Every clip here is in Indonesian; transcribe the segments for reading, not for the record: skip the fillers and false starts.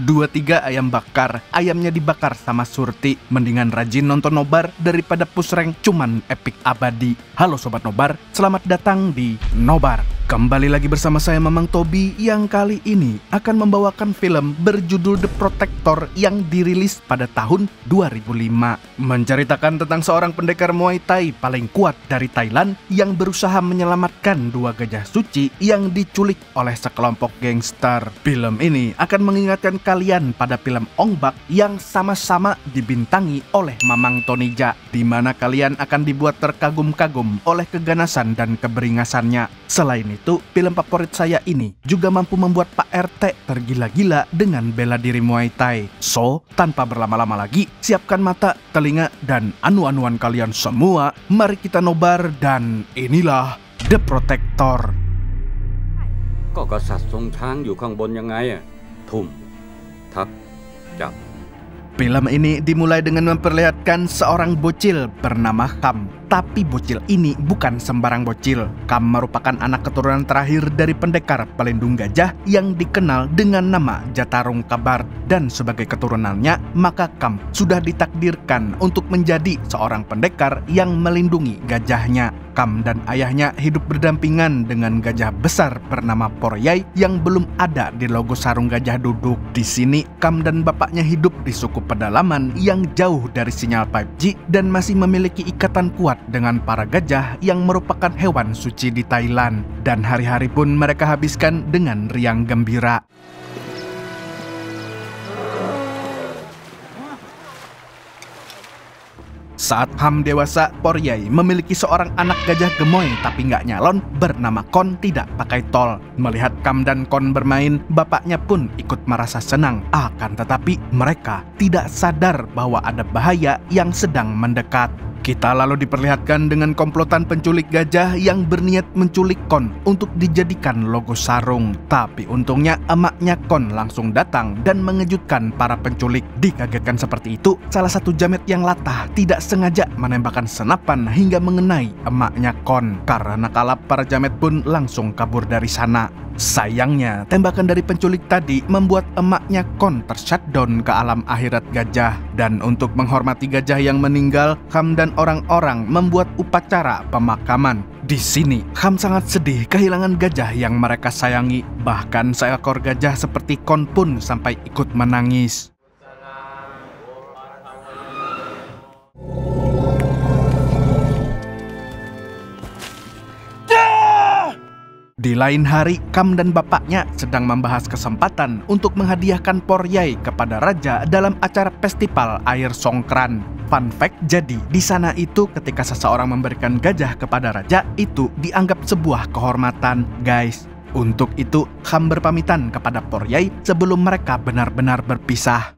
2-3 ayam bakar, ayamnya dibakar sama Surti. Mendingan rajin nonton nobar daripada push rank cuman epic abadi. Halo Sobat Nobar, selamat datang di Nobar. Kembali lagi bersama saya Mamang Tobi yang kali ini akan membawakan film berjudul The Protector yang dirilis pada tahun 2005. Menceritakan tentang seorang pendekar Muay Thai paling kuat dari Thailand yang berusaha menyelamatkan 2 gajah suci yang diculik oleh sekelompok gangster. Film ini akan mengingatkan kalian pada film Ong Bak yang sama-sama dibintangi oleh Mamang Tonija, di mana kalian akan dibuat terkagum-kagum oleh keganasan dan keberingasannya. Selain itu, film favorit saya ini juga mampu membuat Pak RT tergila-gila dengan bela diri Muay Thai. So, tanpa berlama-lama lagi, siapkan mata, telinga, dan anu-anuan kalian semua. Mari kita nobar dan inilah The Protector. ก็กษัตริย์ทรงช้างอยู่ข้างบนยังไงอะทุ่มทับจับ Film ini dimulai dengan memperlihatkan seorang bocil bernama Kam. Tapi bocil ini bukan sembarang bocil. Kam merupakan anak keturunan terakhir dari pendekar pelindung gajah yang dikenal dengan nama Jatarung Kabar. Dan sebagai keturunannya, maka Kam sudah ditakdirkan untuk menjadi seorang pendekar yang melindungi gajahnya. Kam dan ayahnya hidup berdampingan dengan gajah besar bernama Poryai yang belum ada di logo sarung gajah duduk. Di sini, Kam dan bapaknya hidup di suku pedalaman yang jauh dari sinyal 5G dan masih memiliki ikatan kuat dengan para gajah yang merupakan hewan suci di Thailand. Dan hari-hari pun mereka habiskan dengan riang gembira. Saat Ham dewasa, Poryai memiliki seorang anak gajah gemoy tapi nggak nyalon bernama Kon tidak pakai tol. Melihat Kam dan Kon bermain, bapaknya pun ikut merasa senang. Akan tetapi mereka tidak sadar bahwa ada bahaya yang sedang mendekat. Kita lalu diperlihatkan dengan komplotan penculik gajah yang berniat menculik Kon untuk dijadikan logo sarung. Tapi untungnya emaknya Kon langsung datang dan mengejutkan para penculik. Dikagetkan seperti itu, salah satu jamet yang latah tidak sengaja menembakkan senapan hingga mengenai emaknya Kon. Karena kalap, para jamet pun langsung kabur dari sana. Sayangnya, tembakan dari penculik tadi membuat emaknya Kon tershutdown ke alam akhirat gajah. Dan untuk menghormati gajah yang meninggal, Ham dan orang-orang membuat upacara pemakaman. Di sini, Ham sangat sedih kehilangan gajah yang mereka sayangi. Bahkan seekor gajah seperti Kon pun sampai ikut menangis. Di lain hari, Kam dan bapaknya sedang membahas kesempatan untuk menghadiahkan Poryai kepada raja dalam acara festival air Songkran. Fun fact, jadi di sana itu ketika seseorang memberikan gajah kepada raja, itu dianggap sebuah kehormatan, guys. Untuk itu, Kam berpamitan kepada Poryai sebelum mereka benar-benar berpisah.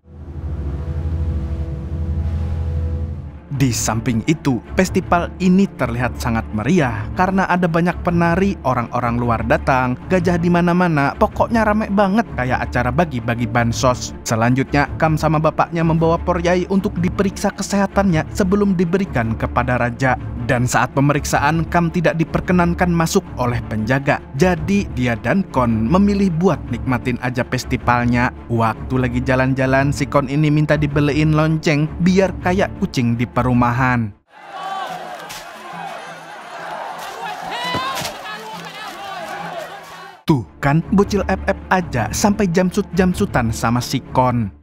Di samping itu, festival ini terlihat sangat meriah karena ada banyak penari, orang-orang luar datang, gajah di mana-mana, pokoknya rame banget kayak acara bagi-bagi bansos. Selanjutnya, Kam sama bapaknya membawa Poryai untuk diperiksa kesehatannya sebelum diberikan kepada raja. Dan saat pemeriksaan, Kam tidak diperkenankan masuk oleh penjaga. Jadi dia dan Kon memilih buat nikmatin aja festivalnya. Waktu lagi jalan-jalan, si Kon ini minta dibeliin lonceng biar kayak kucing di perumahan. Tuh kan, bocil FF aja sampai jamsut-jamsutan sama si Kon.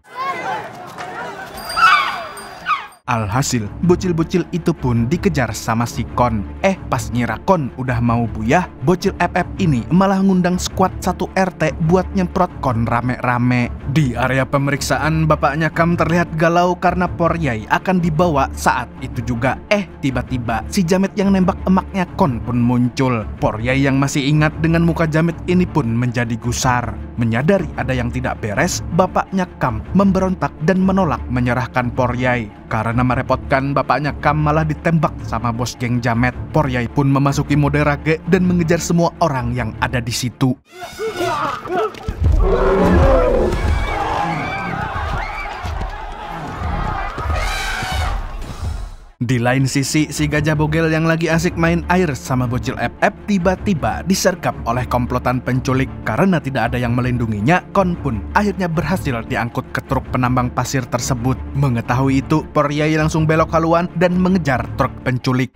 Alhasil, bocil-bocil itu pun dikejar sama si Kon. Pas ngira Kon udah mau buyah, bocil FF ini malah ngundang skuad 1 RT buat nyemprot Kon rame-rame. Di area pemeriksaan, bapaknya Kam terlihat galau karena Poryai akan dibawa saat itu juga. Tiba-tiba si jamet yang nembak emaknya Kon pun muncul. Poryai yang masih ingat dengan muka jamet ini pun menjadi gusar. Menyadari ada yang tidak beres, bapaknya Kam memberontak dan menolak menyerahkan Poryai. Karena merepotkan, bapaknya Kam malah ditembak sama bos geng jamet. Poryai pun memasuki mode rage dan mengejar semua orang yang ada di situ. Di lain sisi, si gajah bogel yang lagi asik main air sama bocil FF tiba-tiba disergap oleh komplotan penculik. Karena tidak ada yang melindunginya, Kon pun akhirnya berhasil diangkut ke truk penambang pasir tersebut. Mengetahui itu, Poryai langsung belok haluan dan mengejar truk penculik.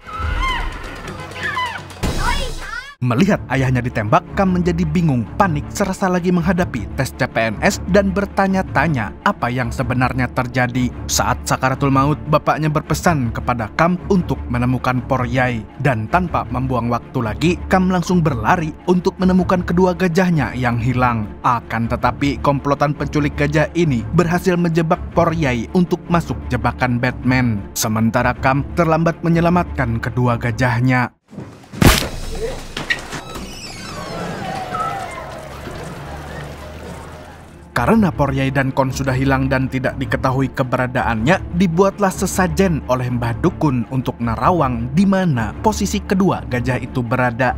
Melihat ayahnya ditembak, Kam menjadi bingung, panik serasa lagi menghadapi tes CPNS dan bertanya-tanya apa yang sebenarnya terjadi. Saat sakaratul maut, bapaknya berpesan kepada Kam untuk menemukan Poryai. Dan tanpa membuang waktu lagi, Kam langsung berlari untuk menemukan kedua gajahnya yang hilang. Akan tetapi, komplotan penculik gajah ini berhasil menjebak Poryai untuk masuk jebakan Batman. Sementara Kam terlambat menyelamatkan kedua gajahnya. Karena Poryai dan Kon sudah hilang dan tidak diketahui keberadaannya, dibuatlah sesajen oleh Mbah Dukun untuk nerawang di mana posisi kedua gajah itu berada.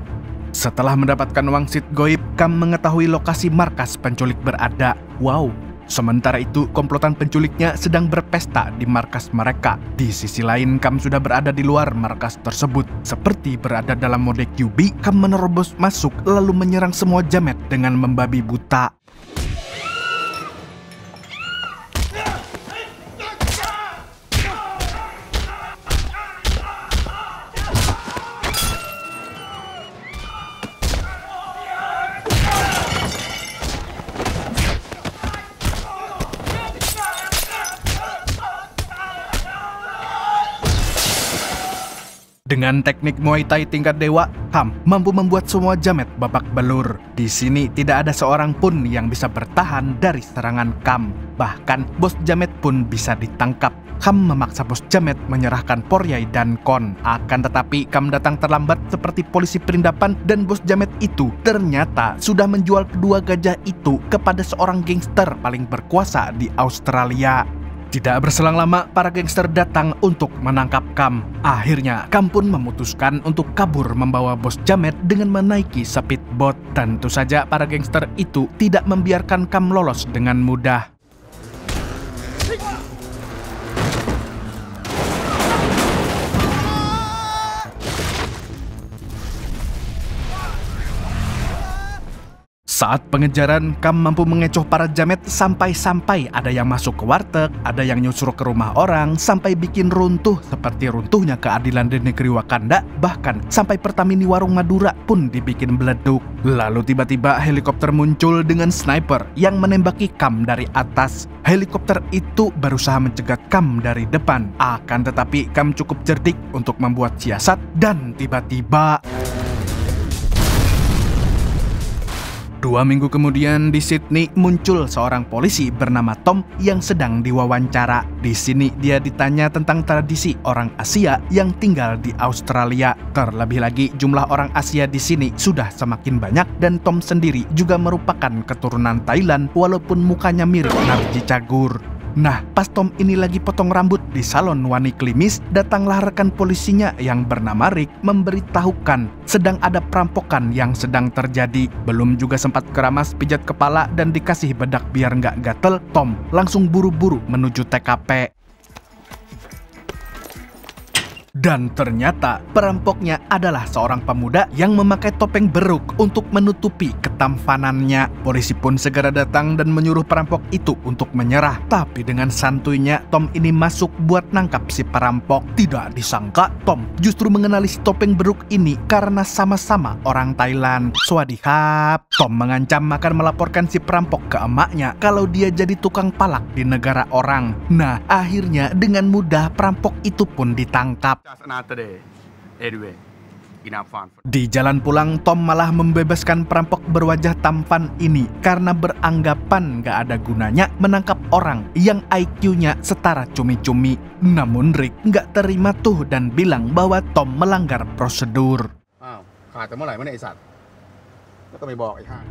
Setelah mendapatkan wangsit goib, Kam mengetahui lokasi markas penculik berada. Wow! Sementara itu, komplotan penculiknya sedang berpesta di markas mereka. Di sisi lain, Kam sudah berada di luar markas tersebut. Seperti berada dalam mode QB, Kam menerobos masuk lalu menyerang semua jamet dengan membabi buta. Dengan teknik Muay Thai tingkat dewa, Kam mampu membuat semua jamet babak belur. Di sini tidak ada seorang pun yang bisa bertahan dari serangan Kam. Bahkan bos jamet pun bisa ditangkap. Kam memaksa bos jamet menyerahkan Poryai dan Kon. Akan tetapi Kam datang terlambat seperti polisi perindapan dan bos jamet itu ternyata sudah menjual kedua gajah itu kepada seorang gangster paling berkuasa di Australia. Tidak berselang lama, para gangster datang untuk menangkap Kam. Akhirnya, Kam pun memutuskan untuk kabur membawa bos jamet dengan menaiki speedboat. Tentu saja para gangster itu tidak membiarkan Kam lolos dengan mudah. Saat pengejaran, Kam mampu mengecoh para jamet sampai-sampai ada yang masuk ke warteg, ada yang nyusur ke rumah orang, sampai bikin runtuh seperti runtuhnya keadilan di negeri Wakanda, bahkan sampai Pertamini Warung Madura pun dibikin beleduk. Lalu tiba-tiba helikopter muncul dengan sniper yang menembaki Kam dari atas. Helikopter itu berusaha mencegat Kam dari depan. Akan tetapi Kam cukup cerdik untuk membuat siasat dan tiba-tiba 2 minggu kemudian di Sydney muncul seorang polisi bernama Tom yang sedang diwawancara. Di sini dia ditanya tentang tradisi orang Asia yang tinggal di Australia. Terlebih lagi jumlah orang Asia di sini sudah semakin banyak dan Tom sendiri juga merupakan keturunan Thailand walaupun mukanya mirip Narji Cagur. Nah, pas Tom ini lagi potong rambut di salon Wani Klimis, datanglah rekan polisinya yang bernama Rick memberitahukan sedang ada perampokan yang sedang terjadi. Belum juga sempat keramas pijat kepala dan dikasih bedak biar nggak gatel, Tom langsung buru-buru menuju TKP. Dan ternyata perampoknya adalah seorang pemuda yang memakai topeng beruk untuk menutupi ketampanannya. Polisi pun segera datang dan menyuruh perampok itu untuk menyerah. Tapi dengan santuinya Tom ini masuk buat nangkap si perampok. Tidak disangka Tom justru mengenali si topeng beruk ini karena sama-sama orang Thailand. Swadihap. Tom mengancam akan melaporkan si perampok ke emaknya kalau dia jadi tukang palak di negara orang. Nah, akhirnya dengan mudah perampok itu pun ditangkap. Di jalan pulang, Tom malah membebaskan perampok berwajah tampan ini karena beranggapan gak ada gunanya menangkap orang yang IQ-nya setara cumi-cumi. Namun Rick gak terima tuh dan bilang bahwa Tom melanggar prosedur.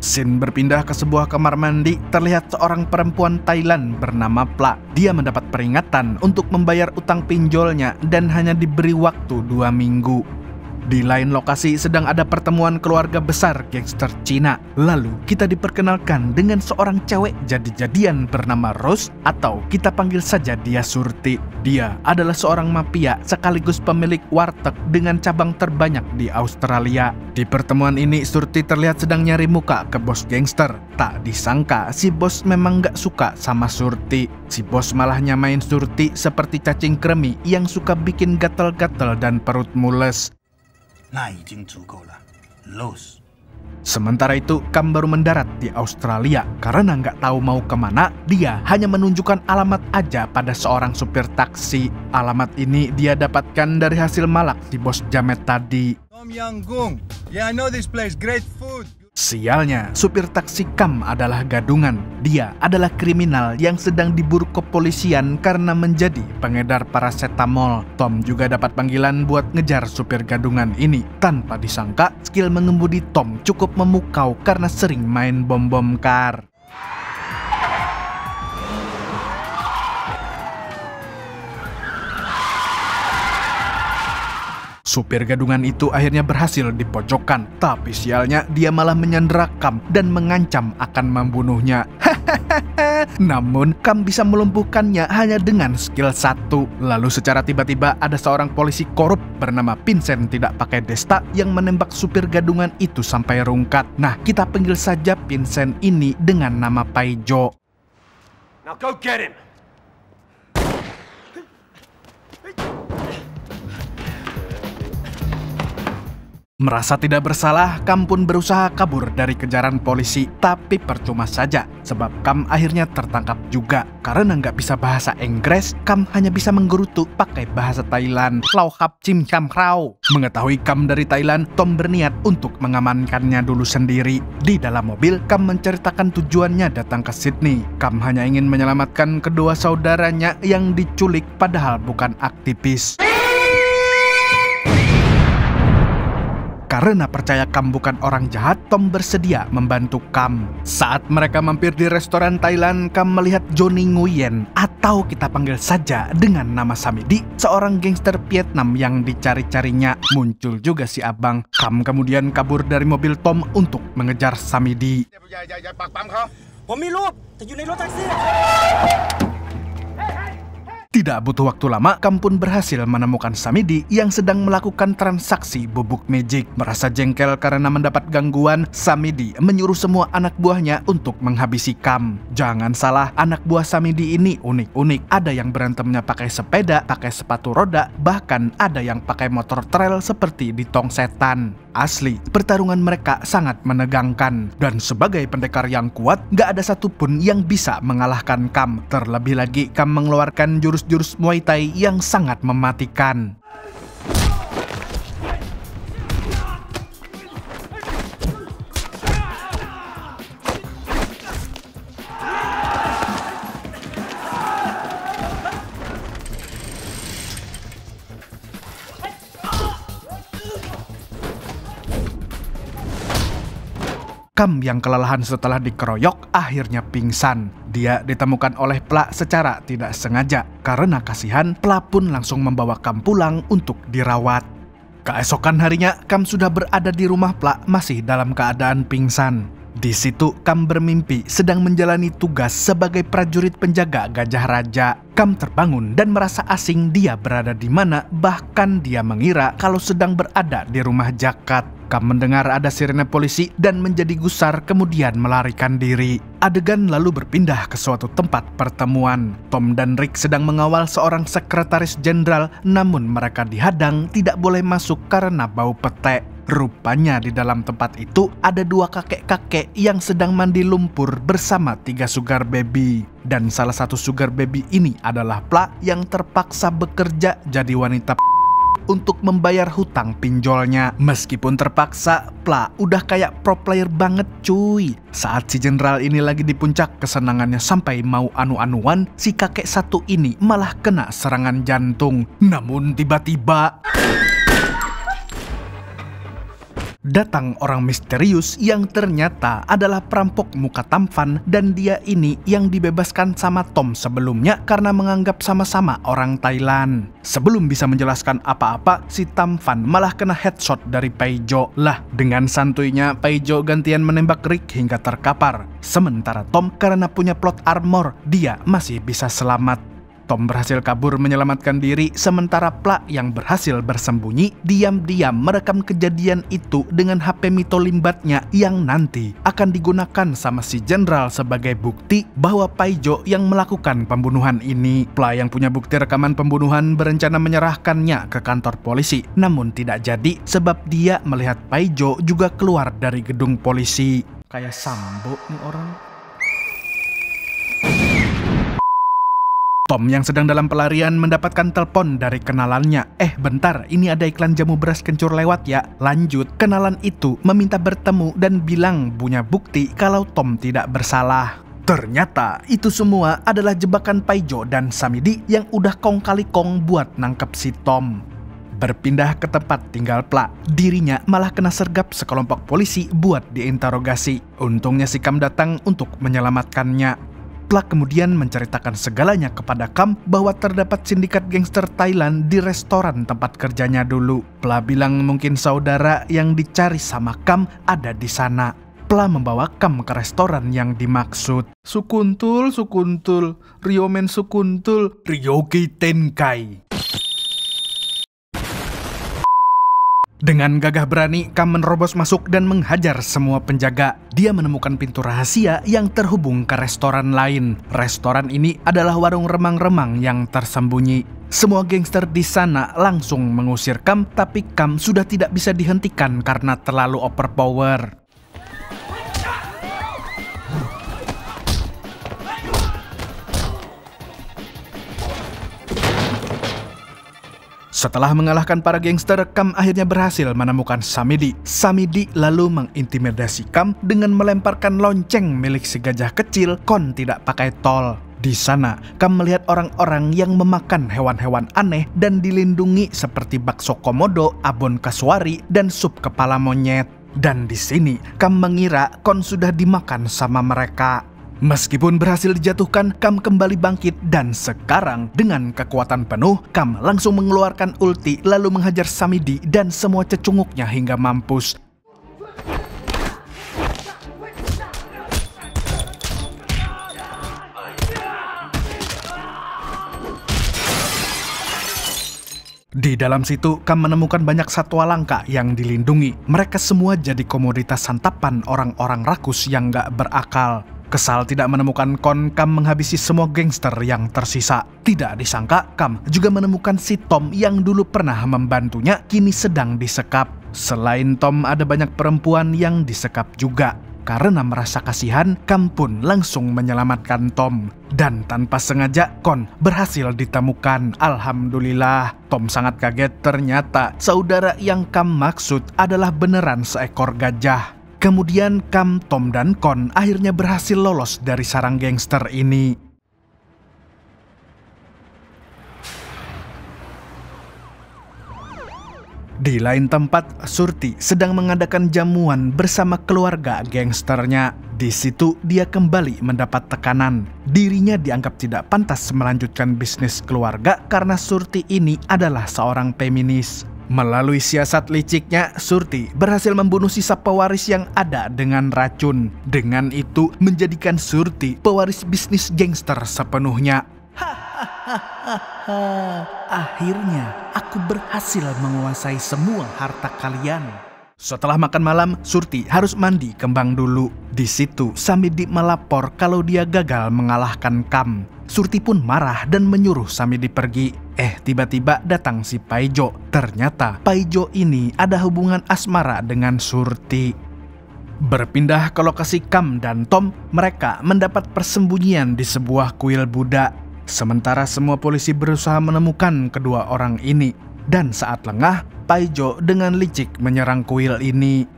Scene berpindah ke sebuah kamar mandi, terlihat seorang perempuan Thailand bernama Pla. Dia mendapat peringatan untuk membayar utang pinjolnya dan hanya diberi waktu 2 minggu. Di lain lokasi sedang ada pertemuan keluarga besar gangster Cina. Lalu kita diperkenalkan dengan seorang cewek jadi-jadian bernama Rose, atau kita panggil saja dia Surti. Dia adalah seorang mafia sekaligus pemilik warteg dengan cabang terbanyak di Australia. Di pertemuan ini Surti terlihat sedang nyari muka ke bos gangster. Tak disangka si bos memang gak suka sama Surti. Si bos malah nyamain Surti seperti cacing kremi yang suka bikin gatel-gatel dan perut mules. Sementara itu, Kam baru mendarat di Australia. Karena nggak tahu mau kemana, dia hanya menunjukkan alamat aja pada seorang supir taksi. Alamat ini dia dapatkan dari hasil malak si bos jamet tadi. Tom Yang Gung. Yeah, I know this place. Great food. Sialnya, supir taksi Kam adalah gadungan. Dia adalah kriminal yang sedang diburu kepolisian karena menjadi pengedar paracetamol. Tom juga dapat panggilan buat ngejar supir gadungan ini. Tanpa disangka, skill mengemudi Tom cukup memukau karena sering main bom-bom kar. Supir gadungan itu akhirnya berhasil dipojokkan, tapi sialnya dia malah menyandera Kam dan mengancam akan membunuhnya. Namun Kam bisa melumpuhkannya hanya dengan skill 1. Lalu secara tiba-tiba ada seorang polisi korup bernama Vincent tidak pakai desta yang menembak supir gadungan itu sampai rungkat. Nah, kita panggil saja Vincent ini dengan nama Paijo. Now go get him. Merasa tidak bersalah, Kam pun berusaha kabur dari kejaran polisi, tapi percuma saja, sebab Kam akhirnya tertangkap juga. Karena nggak bisa bahasa Inggris, Kam hanya bisa menggerutu pakai bahasa Thailand. Lau hap chim cham rau. Mengetahui Kam dari Thailand, Tom berniat untuk mengamankannya dulu sendiri. Di dalam mobil, Kam menceritakan tujuannya datang ke Sydney. Kam hanya ingin menyelamatkan kedua saudaranya yang diculik padahal bukan aktivis. Karena percaya Kam bukan orang jahat, Tom bersedia membantu Kam. Saat mereka mampir di restoran Thailand, Kam melihat Johnny Nguyen, atau kita panggil saja dengan nama Samidi, seorang gangster Vietnam yang dicari-carinya. Muncul juga si abang. Kam kemudian kabur dari mobil Tom untuk mengejar Samidi. Tidak butuh waktu lama, Kam pun berhasil menemukan Samidi yang sedang melakukan transaksi bubuk magic. Merasa jengkel karena mendapat gangguan, Samidi menyuruh semua anak buahnya untuk menghabisi Kam. Jangan salah, anak buah Samidi ini unik-unik. Ada yang berantemnya pakai sepeda, pakai sepatu roda, bahkan ada yang pakai motor trail seperti di Tong Setan. Asli, pertarungan mereka sangat menegangkan. Dan sebagai pendekar yang kuat, gak ada satupun yang bisa mengalahkan Kam. Terlebih lagi, Kam mengeluarkan jurus-jurus Muay Thai yang sangat mematikan. Kam yang kelelahan setelah dikeroyok akhirnya pingsan. Dia ditemukan oleh Pla secara tidak sengaja. Karena kasihan, Pla pun langsung membawa Kam pulang untuk dirawat. Keesokan harinya, Kam sudah berada di rumah Pla masih dalam keadaan pingsan. Di situ, Kam bermimpi sedang menjalani tugas sebagai prajurit penjaga Gajah Raja. Kam terbangun dan merasa asing dia berada di mana, bahkan dia mengira kalau sedang berada di rumah Jakat. Kam mendengar ada sirene polisi dan menjadi gusar kemudian melarikan diri. Adegan lalu berpindah ke suatu tempat pertemuan. Tom dan Rick sedang mengawal seorang sekretaris jenderal, namun mereka dihadang tidak boleh masuk karena bau pete. Rupanya di dalam tempat itu ada dua kakek-kakek yang sedang mandi lumpur bersama 3 sugar baby. Dan salah satu sugar baby ini adalah Pla yang terpaksa bekerja jadi wanita untuk membayar hutang pinjolnya. Meskipun terpaksa, Pla udah kayak pro player banget cuy. Saat si jenderal ini lagi di puncak kesenangannya sampai mau anu-anuan, si kakek satu ini malah kena serangan jantung. Namun tiba-tiba Datang orang misterius yang ternyata adalah perampok muka tampan, dan dia ini yang dibebaskan sama Tom sebelumnya karena menganggap sama-sama orang Thailand. Sebelum bisa menjelaskan apa-apa, si Tampan malah kena headshot dari Paijo. Lah, dengan santuinya Paijo gantian menembak Rick hingga terkapar. Sementara Tom karena punya plot armor, dia masih bisa selamat. Tom berhasil kabur menyelamatkan diri, sementara Pla yang berhasil bersembunyi diam-diam merekam kejadian itu dengan HP Mito Limbatnya yang nanti akan digunakan sama si Jenderal sebagai bukti bahwa Paijo yang melakukan pembunuhan ini. Pla yang punya bukti rekaman pembunuhan berencana menyerahkannya ke kantor polisi, namun tidak jadi sebab dia melihat Paijo juga keluar dari gedung polisi. Kayak Sambo nih orang. Tom yang sedang dalam pelarian mendapatkan telepon dari kenalannya. Bentar, ini ada iklan jamu beras kencur lewat ya. Lanjut, kenalan itu meminta bertemu dan bilang punya bukti kalau Tom tidak bersalah. Ternyata itu semua adalah jebakan Paijo dan Samidi yang udah kong kali kong buat nangkep si Tom. Berpindah ke tempat tinggal Pla, dirinya malah kena sergap sekelompok polisi buat diinterogasi. Untungnya si Kam datang untuk menyelamatkannya. Pla kemudian menceritakan segalanya kepada Kam bahwa terdapat sindikat gangster Thailand di restoran tempat kerjanya dulu. Pla bilang mungkin saudara yang dicari sama Kam ada di sana. Pla membawa Kam ke restoran yang dimaksud. Sukuntul, Ryomen Sukuntul, Ryoki Tenkai. Dengan gagah berani, Kam menerobos masuk dan menghajar semua penjaga. Dia menemukan pintu rahasia yang terhubung ke restoran lain. Restoran ini adalah warung remang-remang yang tersembunyi. Semua gangster di sana langsung mengusir Kam, tapi Kam sudah tidak bisa dihentikan karena terlalu overpower. Setelah mengalahkan para gangster, Kam akhirnya berhasil menemukan Samidi. Samidi lalu mengintimidasi Kam dengan melemparkan lonceng milik si gajah kecil, Kon tidak pakai tol. Di sana, Kam melihat orang-orang yang memakan hewan-hewan aneh dan dilindungi seperti bakso komodo, abon kasuari, dan sup kepala monyet. Dan di sini, Kam mengira Kon sudah dimakan sama mereka. Meskipun berhasil dijatuhkan, Kam kembali bangkit dan sekarang dengan kekuatan penuh, Kam langsung mengeluarkan ulti lalu menghajar Samidi dan semua cecunguknya hingga mampus. Di dalam situ, Kam menemukan banyak satwa langka yang dilindungi. Mereka semua jadi komoditas santapan orang-orang rakus yang gak berakal. Kesal tidak menemukan Kon, Kam menghabisi semua gangster yang tersisa. Tidak disangka, Kam juga menemukan si Tom yang dulu pernah membantunya, kini sedang disekap. Selain Tom, ada banyak perempuan yang disekap juga. Karena merasa kasihan, Kam pun langsung menyelamatkan Tom. Dan tanpa sengaja, Kon berhasil ditemukan. Alhamdulillah. Tom sangat kaget, ternyata saudara yang Kam maksud adalah beneran seekor gajah. Kemudian Kam, Tom, dan Kon akhirnya berhasil lolos dari sarang gangster ini. Di lain tempat, Surti sedang mengadakan jamuan bersama keluarga gangsternya. Di situ dia kembali mendapat tekanan. Dirinya dianggap tidak pantas melanjutkan bisnis keluarga karena Surti ini adalah seorang feminis. Melalui siasat liciknya, Surti berhasil membunuh sisa pewaris yang ada dengan racun. Dengan itu, menjadikan Surti pewaris bisnis gangster sepenuhnya. Akhirnya, aku berhasil menguasai semua harta kalian. Setelah makan malam, Surti harus mandi kembang dulu. Di situ, Samidi melapor kalau dia gagal mengalahkan Kam. Surti pun marah dan menyuruh Samidi pergi. Tiba-tiba datang si Paijo. Ternyata Paijo ini ada hubungan asmara dengan Surti. Berpindah ke lokasi Kam dan Tom, mereka mendapat persembunyian di sebuah kuil Buddha. Sementara semua polisi berusaha menemukan kedua orang ini. Dan saat lengah, Paijo dengan licik menyerang kuil ini.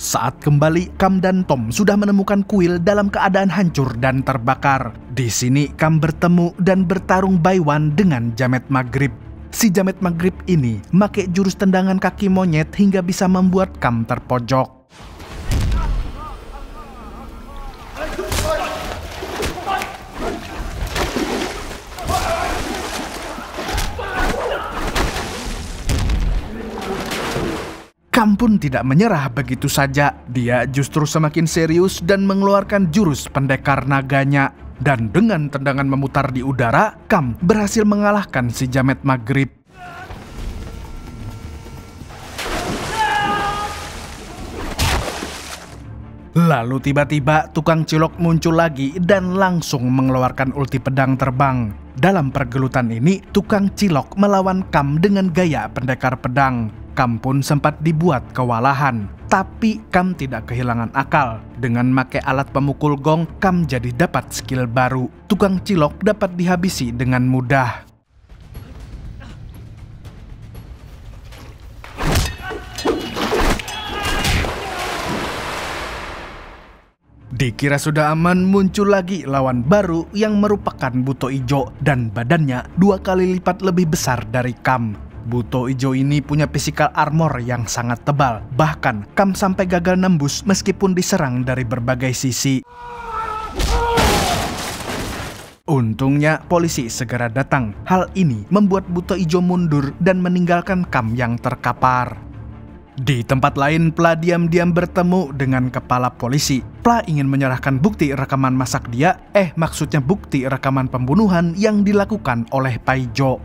Saat kembali, Kam dan Tom sudah menemukan kuil dalam keadaan hancur dan terbakar. Di sini, Kam bertemu dan bertarung by one dengan Jamet Maghrib. Si jamet maghrib ini make jurus tendangan kaki monyet hingga bisa membuat Kam terpojok. Kam pun tidak menyerah begitu saja. Dia justru semakin serius dan mengeluarkan jurus pendekar naganya. Dan dengan tendangan memutar di udara, Kam berhasil mengalahkan si jamet maghrib. Lalu tiba-tiba tukang cilok muncul lagi dan langsung mengeluarkan ulti pedang terbang. Dalam pergelutan ini, tukang cilok melawan Kam dengan gaya pendekar pedang. Kam pun sempat dibuat kewalahan, tapi Kam tidak kehilangan akal. Dengan make alat pemukul gong, Kam jadi dapat skill baru. Tukang cilok dapat dihabisi dengan mudah. Dikira sudah aman, muncul lagi lawan baru yang merupakan Buto Ijo dan badannya 2 kali lipat lebih besar dari Kam. Buto Ijo ini punya physical armor yang sangat tebal. Bahkan Kam sampai gagal nembus meskipun diserang dari berbagai sisi. Untungnya polisi segera datang. Hal ini membuat Buto Ijo mundur dan meninggalkan Kam yang terkapar. Di tempat lain, Pla diam-diam bertemu dengan kepala polisi. Pla ingin menyerahkan bukti rekaman masak dia, maksudnya bukti rekaman pembunuhan yang dilakukan oleh Paijo.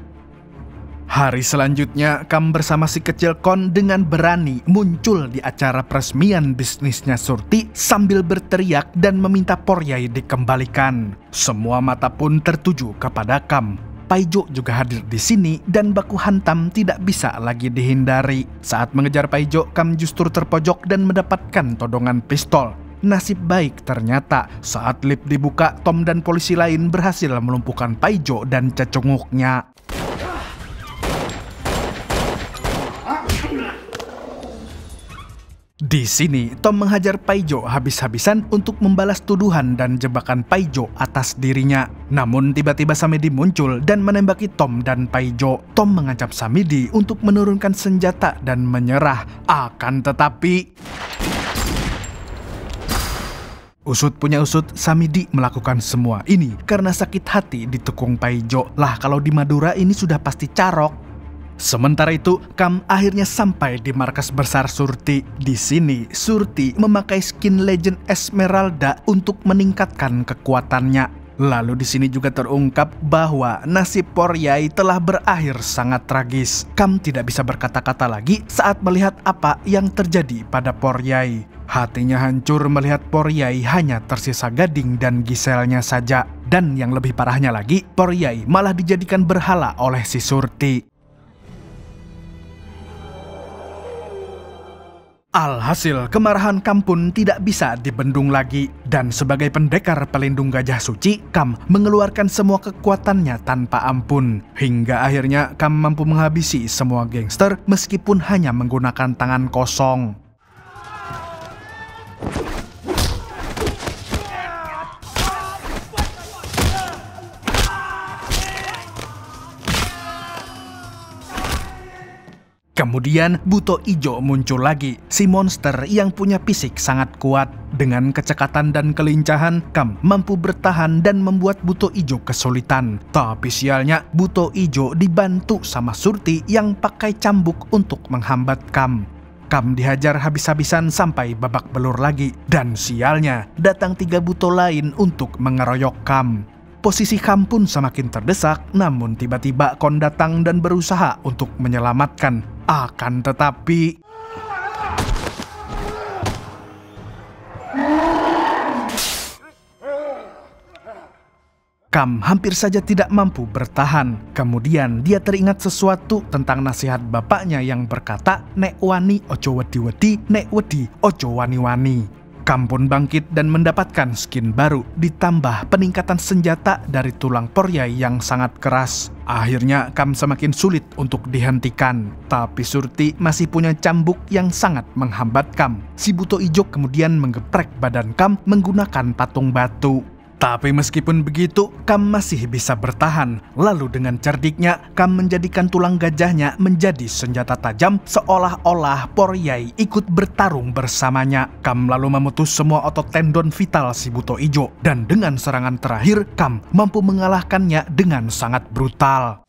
Hari selanjutnya, Kam bersama si kecil Kon dengan berani muncul di acara peresmian bisnisnya Surti sambil berteriak dan meminta Poryai dikembalikan. Semua mata pun tertuju kepada Kam. Paijo juga hadir di sini dan baku hantam tidak bisa lagi dihindari. Saat mengejar Paijo, Kam justru terpojok dan mendapatkan todongan pistol. Nasib baik ternyata saat lift dibuka, Tom dan polisi lain berhasil melumpuhkan Paijo dan cecunguknya. Di sini, Tom menghajar Paijo habis-habisan untuk membalas tuduhan dan jebakan Paijo atas dirinya. Namun tiba-tiba Samedi muncul dan menembaki Tom dan Paijo. Tom mengancam Samedi untuk menurunkan senjata dan menyerah. Akan tetapi... usut punya usut, Samedi melakukan semua ini karena sakit hati ditekung Paijo. Lah kalau di Madura ini sudah pasti carok. Sementara itu, Kam akhirnya sampai di markas besar Surti. Di sini, Surti memakai skin Legend Esmeralda untuk meningkatkan kekuatannya. Lalu di sini juga terungkap bahwa nasib Poryai telah berakhir sangat tragis. Kam tidak bisa berkata-kata lagi saat melihat apa yang terjadi pada Poryai. Hatinya hancur melihat Poryai hanya tersisa Gading dan Giselnya saja. Dan yang lebih parahnya lagi, Poryai malah dijadikan berhala oleh si Surti. Alhasil, kemarahan Kam pun tidak bisa dibendung lagi. Dan sebagai pendekar pelindung gajah suci, Kam mengeluarkan semua kekuatannya tanpa ampun. Hingga akhirnya Kam mampu menghabisi semua gangster meskipun hanya menggunakan tangan kosong. Kemudian Buto Ijo muncul lagi, si monster yang punya fisik sangat kuat. Dengan kecekatan dan kelincahan, Kam mampu bertahan dan membuat Buto Ijo kesulitan. Tapi sialnya, Buto Ijo dibantu sama Surti yang pakai cambuk untuk menghambat Kam. Kam dihajar habis-habisan sampai babak belur lagi. Dan sialnya, datang 3 Buto lain untuk mengeroyok Kam. Posisi Kam pun semakin terdesak, namun tiba-tiba Kon datang dan berusaha untuk menyelamatkan. Akan tetapi... Kam hampir saja tidak mampu bertahan. Kemudian dia teringat sesuatu tentang nasihat bapaknya yang berkata, "Nek wani ojo wedi-wedi, nek wedi ojo wani-wani." Kam pun bangkit dan mendapatkan skin baru, ditambah peningkatan senjata dari tulang Poryai yang sangat keras. Akhirnya Kam semakin sulit untuk dihentikan. Tapi Surti masih punya cambuk yang sangat menghambat Kam. Si Buto Ijo kemudian menggeprek badan Kam menggunakan patung batu. Tapi meskipun begitu, Kam masih bisa bertahan. Lalu dengan cerdiknya, Kam menjadikan tulang gajahnya menjadi senjata tajam, seolah-olah Poryai ikut bertarung bersamanya. Kam lalu memutus semua otot tendon vital si buto ijo, dan dengan serangan terakhir, Kam mampu mengalahkannya dengan sangat brutal.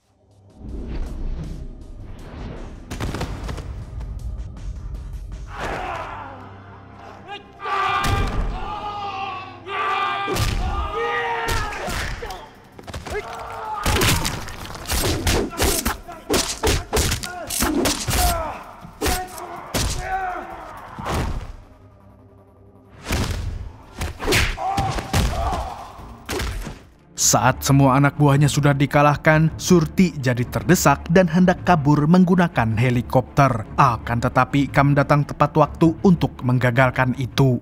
Saat semua anak buahnya sudah dikalahkan, Surti jadi terdesak dan hendak kabur menggunakan helikopter. Akan tetapi Kam datang tepat waktu untuk menggagalkan itu.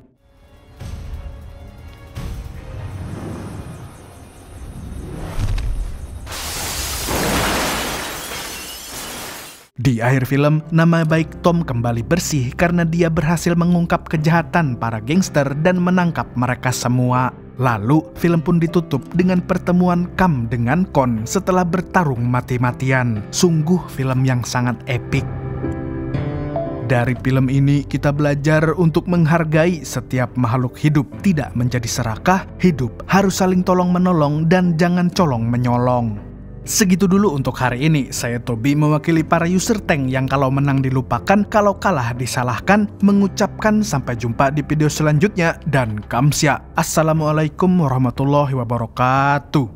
Di akhir film, nama baik Tom kembali bersih karena dia berhasil mengungkap kejahatan para gangster dan menangkap mereka semua. Lalu, film pun ditutup dengan pertemuan Kam dengan Kon setelah bertarung mati-matian. Sungguh film yang sangat epik. Dari film ini, kita belajar untuk menghargai setiap makhluk hidup, tidak menjadi serakah, hidup harus saling tolong-menolong dan jangan colong-menyolong. Segitu dulu untuk hari ini. Saya Tobi mewakili para user tank yang kalau menang dilupakan, kalau kalah disalahkan, mengucapkan sampai jumpa di video selanjutnya dan kamsya. Assalamualaikum warahmatullahi wabarakatuh.